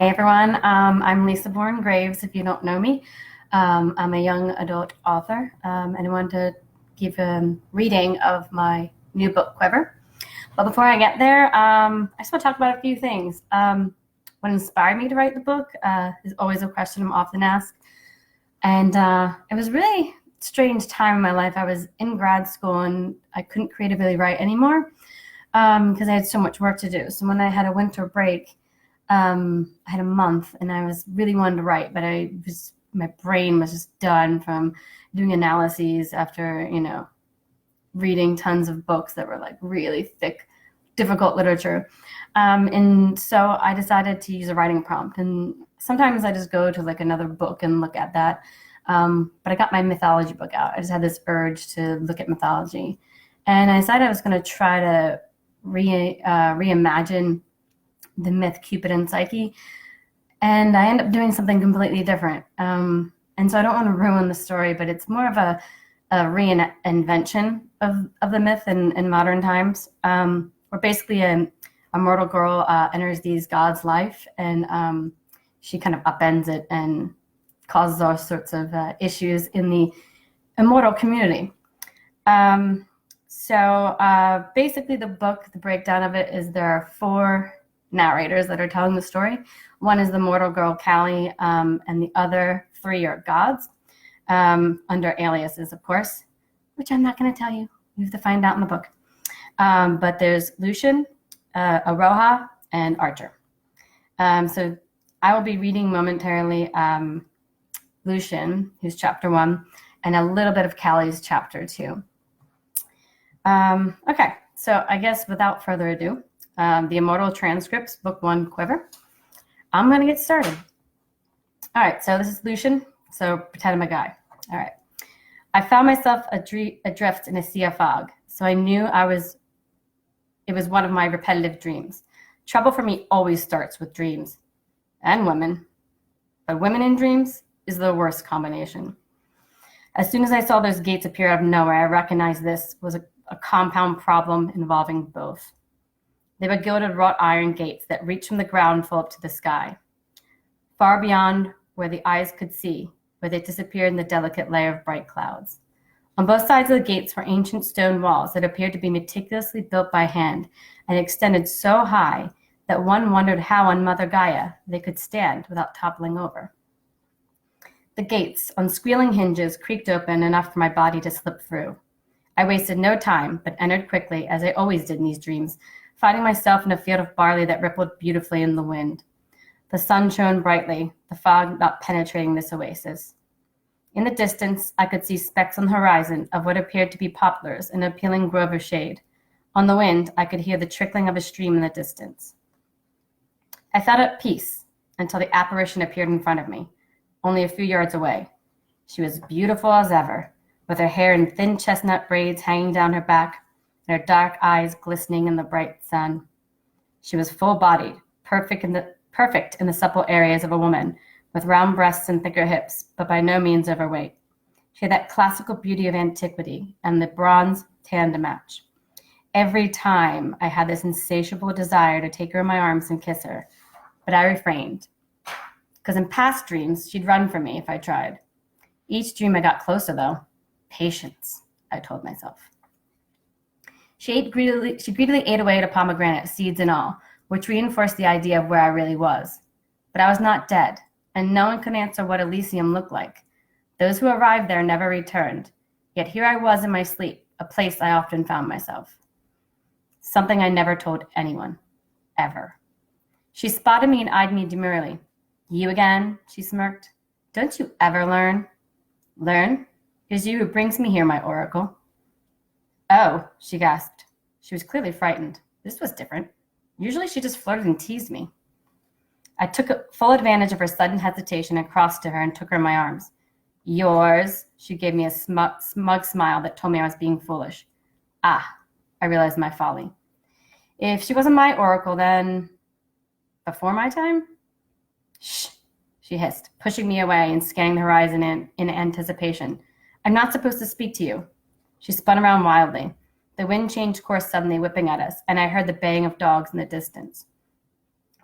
Hey everyone, I'm Lisa Borne Graves, if you don't know me. I'm a young adult author, and I wanted to give a reading of my new book, Quiver. But before I get there, I just want to talk about a few things. What inspired me to write the book is always a question I'm often asked. And it was a really strange time in my life. I was in grad school and I couldn't creatively write anymore because I had so much work to do. So when I had a winter break, I had a month and I was really wanting to write, but my brain was just done from doing analyses after, reading tons of books that were like really thick, difficult literature. And so I decided to use a writing prompt. And sometimes I just go to like another book and look at that. But I got my mythology book out. I just had this urge to look at mythology. And I decided I was going to try to reimagine the myth Cupid and Psyche, and I end up doing something completely different. And so I don't want to ruin the story, but it's more of a reinvention of the myth in modern times, where basically a mortal girl enters these gods' life, and she kind of upends it and causes all sorts of issues in the immortal community. So basically the book, the breakdown of it is there are four narrators that are telling the story. One is the mortal girl Callie, and the other three are gods, under aliases, of course, which I'm not going to tell you. You have to find out in the book. But there's Lucian, Aroha, and Archer. So I will be reading momentarily Lucian, who's chapter 1, and a little bit of Callie's chapter 2. Okay, so I guess without further ado, the Immortal Transcripts, Book 1, Quiver. I'm going to get started. All right, so this is Lucian, so pretend I'm a guy. All right. I found myself adrift in a sea of fog, so I knew it was one of my repetitive dreams. Trouble for me always starts with dreams and women, but women in dreams is the worst combination. As soon as I saw those gates appear out of nowhere, I recognized this was a compound problem involving both. They were gilded wrought iron gates that reached from the ground full up to the sky, far beyond where the eyes could see, where they disappeared in the delicate layer of bright clouds. On both sides of the gates were ancient stone walls that appeared to be meticulously built by hand and extended so high that one wondered how on Mother Gaia they could stand without toppling over. The gates, on squealing hinges, creaked open enough for my body to slip through. I wasted no time, but entered quickly, as I always did in these dreams, finding myself in a field of barley that rippled beautifully in the wind. The sun shone brightly, the fog not penetrating this oasis. In the distance, I could see specks on the horizon of what appeared to be poplars in an appealing grove of shade. On the wind, I could hear the trickling of a stream in the distance. I felt at peace until the apparition appeared in front of me, only a few yards away. She was beautiful as ever, with her hair in thin chestnut braids hanging down her back, and her dark eyes glistening in the bright sun. She was full-bodied, perfect in the supple areas of a woman, with round breasts and thicker hips, but by no means overweight. She had that classical beauty of antiquity and the bronze tan to match. Every time I had this insatiable desire to take her in my arms and kiss her, but I refrained, because in past dreams, she'd run from me if I tried. Each dream I got closer, though. Patience, I told myself. She greedily ate away at a pomegranate, seeds and all, which reinforced the idea of where I really was. But I was not dead, and no one could answer what Elysium looked like. Those who arrived there never returned, yet here I was in my sleep, a place I often found myself. Something I never told anyone, ever. She spotted me and eyed me demurely. You again, she smirked. Don't you ever learn? Learn? It is you who brings me here, my oracle. Oh, she gasped. She was clearly frightened. This was different. Usually she just flirted and teased me. I took full advantage of her sudden hesitation and crossed to her and took her in my arms. Yours, she gave me a smug smile that told me I was being foolish. Ah, I realized my folly. If she wasn't my oracle, then before my time? Shh, she hissed, pushing me away and scanning the horizon in anticipation. I'm not supposed to speak to you. She spun around wildly. The wind changed course suddenly, whipping at us, and I heard the baying of dogs in the distance.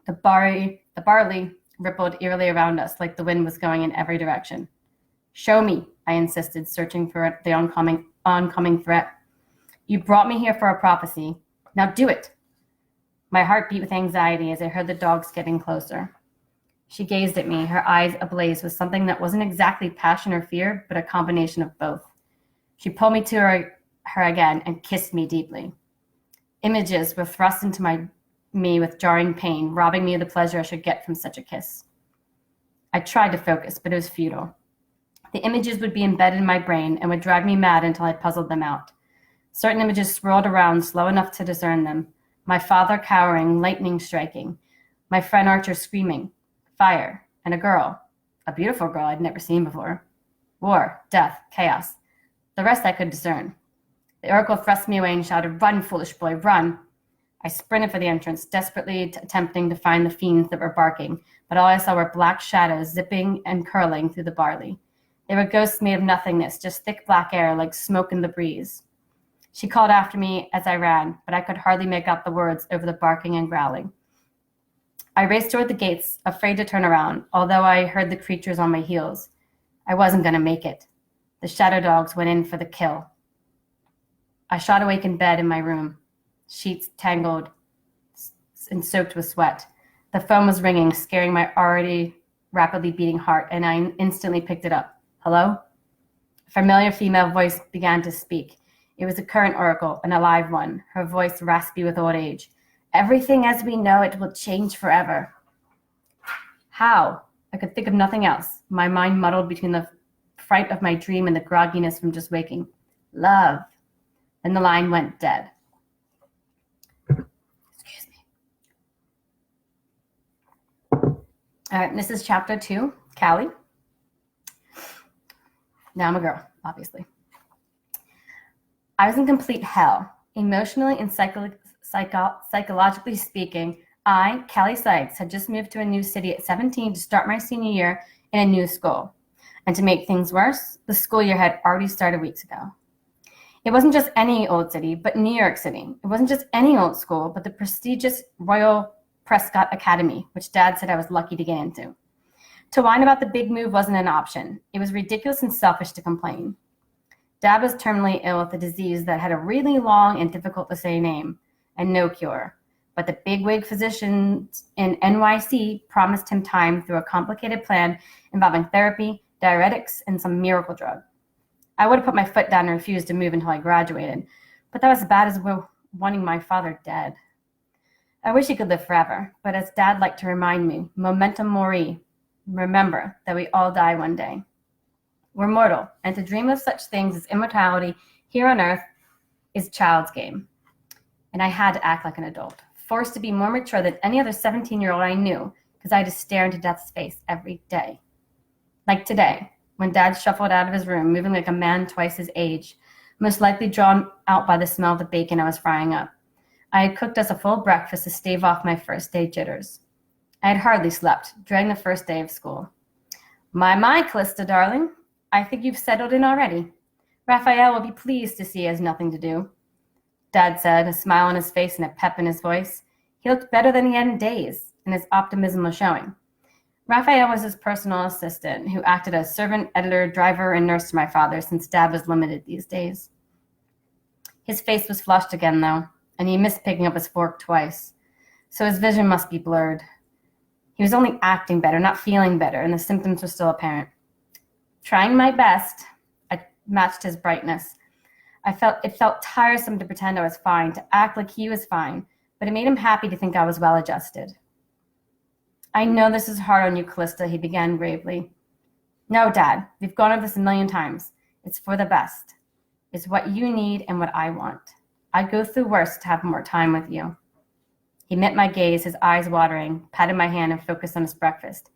The barley rippled eerily around us like the wind was going in every direction. Show me, I insisted, searching for the oncoming threat. You brought me here for a prophecy. Now do it. My heart beat with anxiety as I heard the dogs getting closer. She gazed at me, her eyes ablaze with something that wasn't exactly passion or fear, but a combination of both. She pulled me to her again and kissed me deeply. Images were thrust into me with jarring pain, robbing me of the pleasure I should get from such a kiss. I tried to focus, but it was futile. The images would be embedded in my brain and would drive me mad until I puzzled them out. Certain images swirled around slow enough to discern them. My father cowering, lightning striking. My friend Archer screaming. Fire. And a girl. A beautiful girl I'd never seen before. War. Death. Chaos. The rest I could discern. The oracle thrust me away and shouted, "Run, foolish boy, run!" I sprinted for the entrance, desperately attempting to find the fiends that were barking, but all I saw were black shadows zipping and curling through the barley. They were ghosts made of nothingness, just thick black air like smoke in the breeze. She called after me as I ran, but I could hardly make out the words over the barking and growling. I raced toward the gates, afraid to turn around, although I heard the creatures on my heels. I wasn't going to make it. The shadow dogs went in for the kill. I shot awake in bed in my room, sheets tangled and soaked with sweat. The phone was ringing, scaring my already rapidly beating heart, and I instantly picked it up. Hello? A familiar female voice began to speak. It was a current oracle, an alive one, her voice raspy with old age. Everything as we know it will change forever. How? I could think of nothing else, my mind muddled between the fright of my dream and the grogginess from just waking. Love. Then the line went dead. Excuse me. All right, this is chapter 2, Callie. Now I'm a girl, obviously. I was in complete hell. Emotionally and psychologically speaking, I, Callie Sykes, had just moved to a new city at 17 to start my senior year in a new school. And to make things worse, the school year had already started weeks ago. It wasn't just any old city, but New York City. It wasn't just any old school, but the prestigious Royal Prescott Academy, which Dad said I was lucky to get into. To whine about the big move wasn't an option. It was ridiculous and selfish to complain. Dad was terminally ill with a disease that had a really long and difficult to say name and no cure. But the bigwig physicians in NYC promised him time through a complicated plan involving therapy, diuretics, and some miracle drug. I would have put my foot down and refused to move until I graduated, but that was as bad as wanting my father dead. I wish he could live forever, but as Dad liked to remind me, momentum mori, remember that we all die one day. We're mortal, and to dream of such things as immortality here on earth is child's game. And I had to act like an adult, forced to be more mature than any other 17-year-old I knew, because I had to stare into Death's face every day. Like today, when Dad shuffled out of his room, moving like a man twice his age, most likely drawn out by the smell of the bacon I was frying up. I had cooked us a full breakfast to stave off my first day jitters. I had hardly slept, dreading the first day of school. My, Callista, darling, I think you've settled in already. Raphael will be pleased to see he has nothing to do. Dad said, a smile on his face and a pep in his voice. He looked better than he had in days, and his optimism was showing. Raphael was his personal assistant, who acted as servant, editor, driver, and nurse to my father since Dad was limited these days. His face was flushed again, though, and he missed picking up his fork twice, so his vision must be blurred. He was only acting better, not feeling better, and the symptoms were still apparent. Trying my best, I matched his brightness. It felt tiresome to pretend I was fine, to act like he was fine, but it made him happy to think I was well-adjusted. I know this is hard on you, Callista, he began gravely. No, Dad, we've gone over this a million times. It's for the best. It's what you need and what I want. I'd go through worse to have more time with you. He met my gaze, his eyes watering, patted my hand and focused on his breakfast.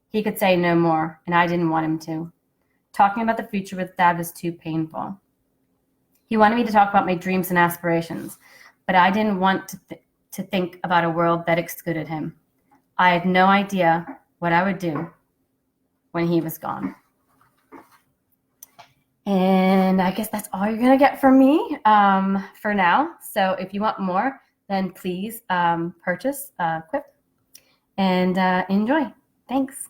He could say no more, and I didn't want him to. Talking about the future with Dad was too painful. He wanted me to talk about my dreams and aspirations, but I didn't want to think about a world that excluded him. I had no idea what I would do when he was gone. And I guess that's all you're going to get from me for now. So if you want more, then please purchase Quiver and enjoy. Thanks.